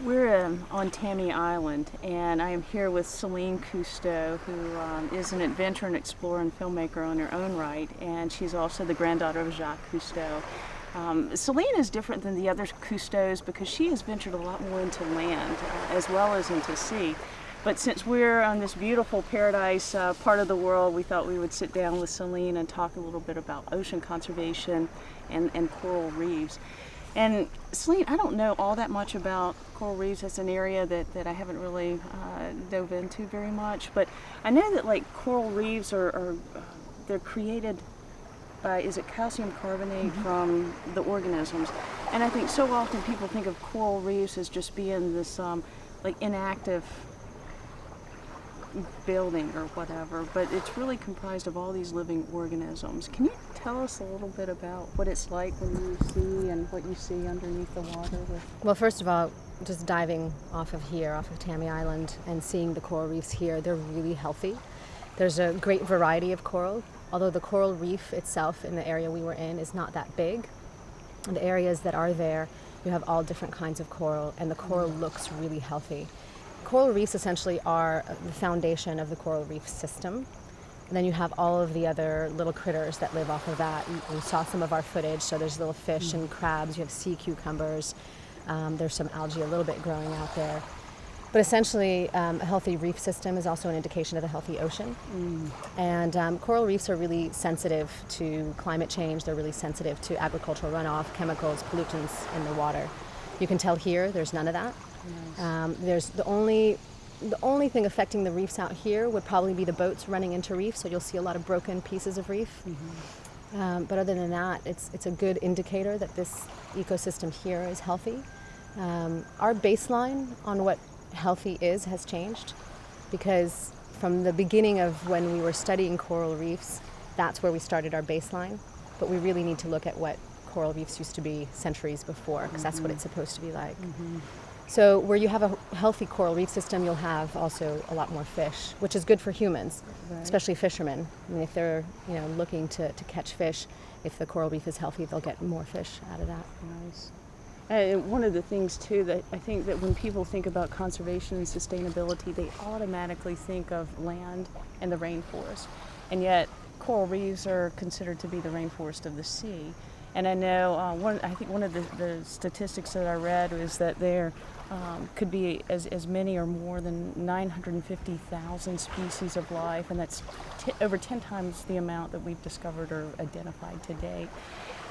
We're on Tami Island, and I am here with Celine Cousteau, who is an adventurer and explorer and filmmaker on her own right, and she's also the granddaughter of Jacques Cousteau. Celine is different than the other Cousteaus because she has ventured a lot more into land as well as into sea. But since we're on this beautiful paradise part of the world, we thought we would sit down with Celine and talk a little bit about ocean conservation and coral reefs. And Celine, I don't know all that much about coral reefs. That's an area that I haven't really dove into very much. But I know that like coral reefs they're created by, is it calcium carbonate from the organisms? And I think so often people think of coral reefs as just being this like inactive building or whatever, but it's really comprised of all these living organisms. Can you tell us a little bit about what it's like when you see and what you see underneath the water? Well, first of all, just diving off of Tami Island and seeing the coral reefs here, they're really healthy. There's a great variety of coral, although the coral reef itself in the area we were in is not that big. In the areas that are there, you have all different kinds of coral, and the coral looks really healthy. Coral reefs essentially are the foundation of the coral reef system. And then you have all of the other little critters that live off of that. You saw some of our footage, so there's little fish and crabs, you have sea cucumbers, there's some algae a little bit growing out there. But essentially, a healthy reef system is also an indication of a healthy ocean. And coral reefs are really sensitive to climate change, they're really sensitive to agricultural runoff, chemicals, pollutants in the water. You can tell here, there's none of that. Nice. There's the only thing affecting the reefs out here would probably be the boats running into reefs, so you'll see a lot of broken pieces of reef. But other than that, it's a good indicator that this ecosystem here is healthy. Our baseline on what healthy is has changed, because from the beginning of when we were studying coral reefs, that's where we started our baseline. But we really need to look at what coral reefs used to be centuries before, because that's what it's supposed to be like. So where you have a healthy coral reef system, you'll have also a lot more fish, which is good for humans, especially fishermen. I mean, if they're looking to catch fish, if the coral reef is healthy, they'll get more fish out of that. Nice. And one of the things too that I think that when people think about conservation and sustainability, they automatically think of land and the rainforest, and yet coral reefs are considered to be the rainforest of the sea. And I know I think one of the statistics that I read was that there could be as many or more than 950,000 species of life, and that's over 10 times the amount that we've discovered or identified to date.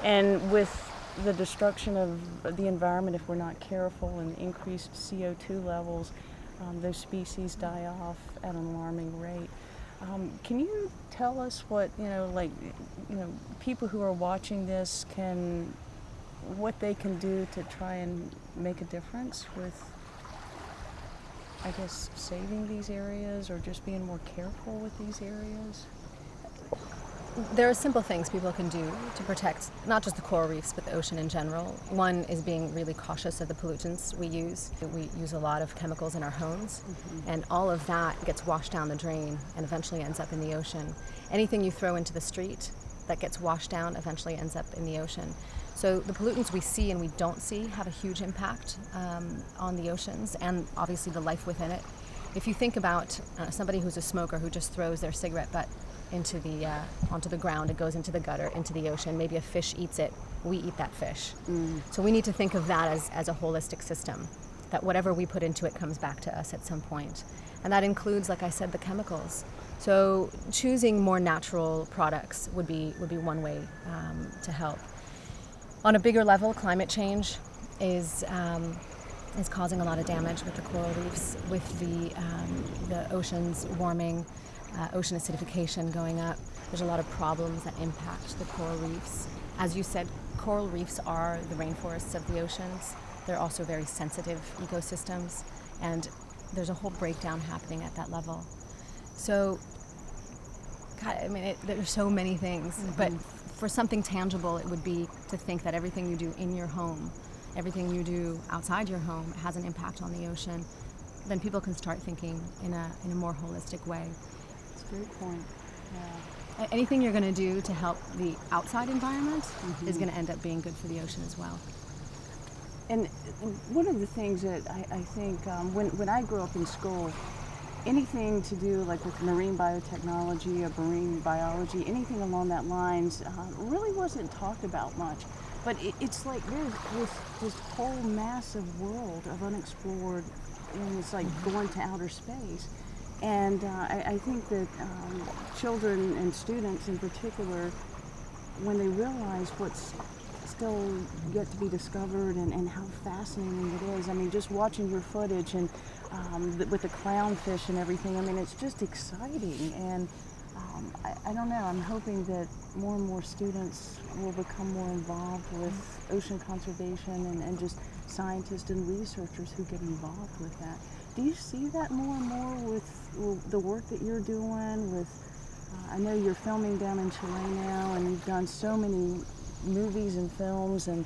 And with the destruction of the environment, if we're not careful, and increased CO2 levels, those species die off at an alarming rate. Can you tell us what, people who are watching this what they can do to try and make a difference with, I guess, saving these areas or just being more careful with these areas? There are simple things people can do to protect not just the coral reefs, but the ocean in general. One is being really cautious of the pollutants we use. We use a lot of chemicals in our homes, and all of that gets washed down the drain and eventually ends up in the ocean. Anything you throw into the street that gets washed down eventually ends up in the ocean. So the pollutants we see and we don't see have a huge impact on the oceans and obviously the life within it. If you think about somebody who's a smoker who just throws their cigarette butt onto the ground, it goes into the gutter, into the ocean. Maybe a fish eats it, we eat that fish. So we need to think of that as a holistic system, that whatever we put into it comes back to us at some point. And that includes, like I said, the chemicals. So choosing more natural products would be one way to help. On a bigger level, climate change is causing a lot of damage with the coral reefs, with the oceans warming, ocean acidification going up. There's a lot of problems that impact the coral reefs. As you said, coral reefs are the rainforests of the oceans. They're also very sensitive ecosystems, and there's a whole breakdown happening at that level. So, God, I mean, there's so many things, but for something tangible, it would be to think that everything you do in your home, everything you do outside your home has an impact on the ocean. Then people can start thinking in a more holistic way. That's a great point. Yeah. Anything you're going to do to help the outside environment is going to end up being good for the ocean as well. And one of the things that I think when I grew up in school, anything to do like with marine biotechnology or marine biology, anything along that lines, really wasn't talked about much. But it's like there's this whole massive world of unexplored, and it's like going to outer space. And I think that children and students in particular, when they realize what's still yet to be discovered and how fascinating it is. I mean, just watching your footage and with the clownfish and everything, I mean, it's just exciting. And I don't know, I'm hoping that more and more students will become more involved with ocean conservation and just scientists and researchers who get involved with that. Do you see that more and more with the work that you're doing with, I know you're filming down in Chile now and you've done so many movies and films, and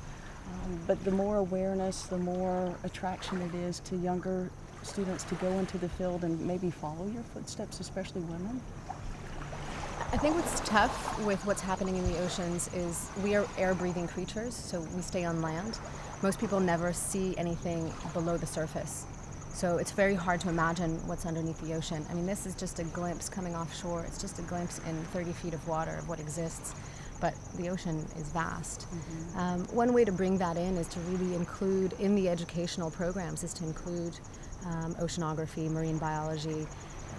but the more awareness, the more attraction it is to younger students to go into the field and maybe follow your footsteps, especially women? I think what's tough with what's happening in the oceans is we are air-breathing creatures, so we stay on land. Most people never see anything below the surface. So it's very hard to imagine what's underneath the ocean. I mean, this is just a glimpse coming offshore. It's just a glimpse in 30 feet of water of what exists. But the ocean is vast. One way to bring that in is to really include in the educational programs is to include oceanography, marine biology,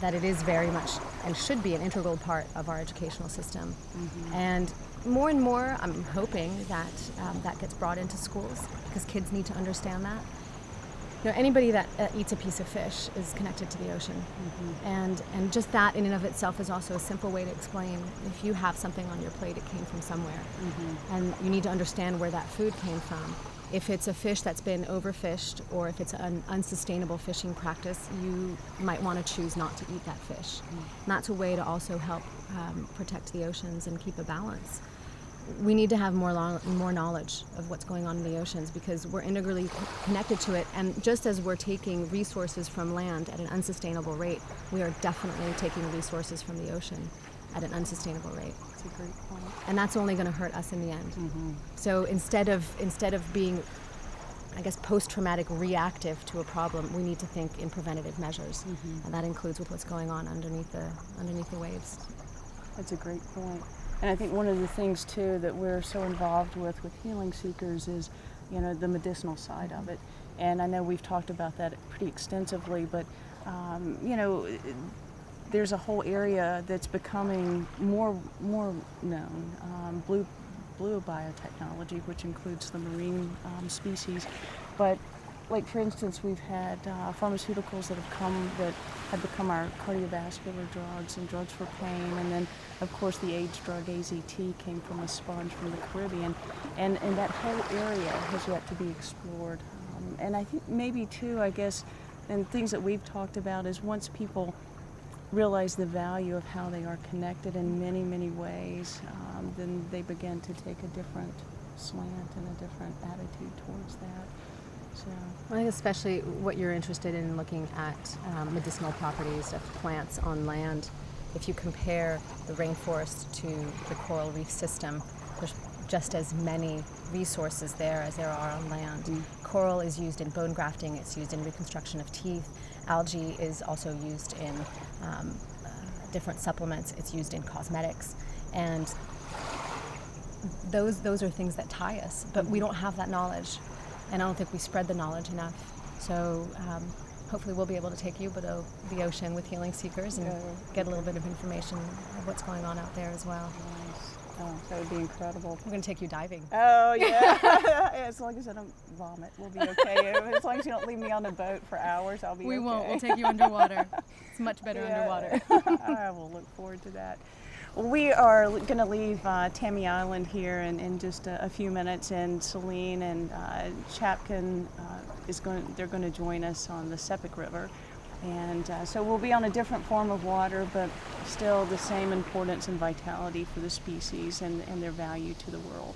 that it is very much and should be an integral part of our educational system. And more, I'm hoping that that gets brought into schools because kids need to understand that. You know, anybody that eats a piece of fish is connected to the ocean. And just that in and of itself is also a simple way to explain if you have something on your plate, it came from somewhere. And you need to understand where that food came from. If it's a fish that's been overfished or if it's an unsustainable fishing practice, you might want to choose not to eat that fish. And that's a way to also help protect the oceans and keep a balance. We need to have more knowledge of what's going on in the oceans because we're integrally connected to it. And just as we're taking resources from land at an unsustainable rate, we are definitely taking resources from the ocean at an unsustainable rate. That's a great point. And that's only going to hurt us in the end. So instead of being, I guess, post-traumatic reactive to a problem, we need to think in preventative measures. And that includes with what's going on underneath the waves. That's a great point. And I think one of the things too that we're so involved with Healing Seekers is, you know, the medicinal side of it. And I know we've talked about that pretty extensively, but you know, there's a whole area that's becoming more known, blue biotechnology, which includes the marine species. But like for instance, we've had pharmaceuticals that have become our cardiovascular drugs and drugs for pain, and then of course the AIDS drug AZT came from a sponge from the Caribbean, and that whole area has yet to be explored. And I think maybe too, I guess, and things that we've talked about is once people realize the value of how they are connected in many ways, then they begin to take a different slant and a different attitude towards that. So I think especially what you're interested in looking at medicinal properties of plants on land. If you compare the rainforest to the coral reef system, there's just as many resources there as there are on land. Coral is used in bone grafting, it's used in reconstruction of teeth. Algae is also used in different supplements, it's used in cosmetics. And those are things that tie us, but we don't have that knowledge. And I don't think we spread the knowledge enough. So hopefully we'll be able to take you below the ocean with Healing Seekers and get a little bit of information of what's going on out there as well. nice. Oh, that would be incredible. I'm going to take you diving. Oh yeah. As long as I don't vomit, we'll be okay. As long as you don't leave me on the boat for hours, I'll be okay. We won't. We'll take you underwater. It's much better underwater. I will look forward to that. We are going to leave Tami Island here in just a few minutes, and Celine and Chapkin they're going to join us on the Sepik River. And so we'll be on a different form of water, but still the same importance and vitality for the species and their value to the world.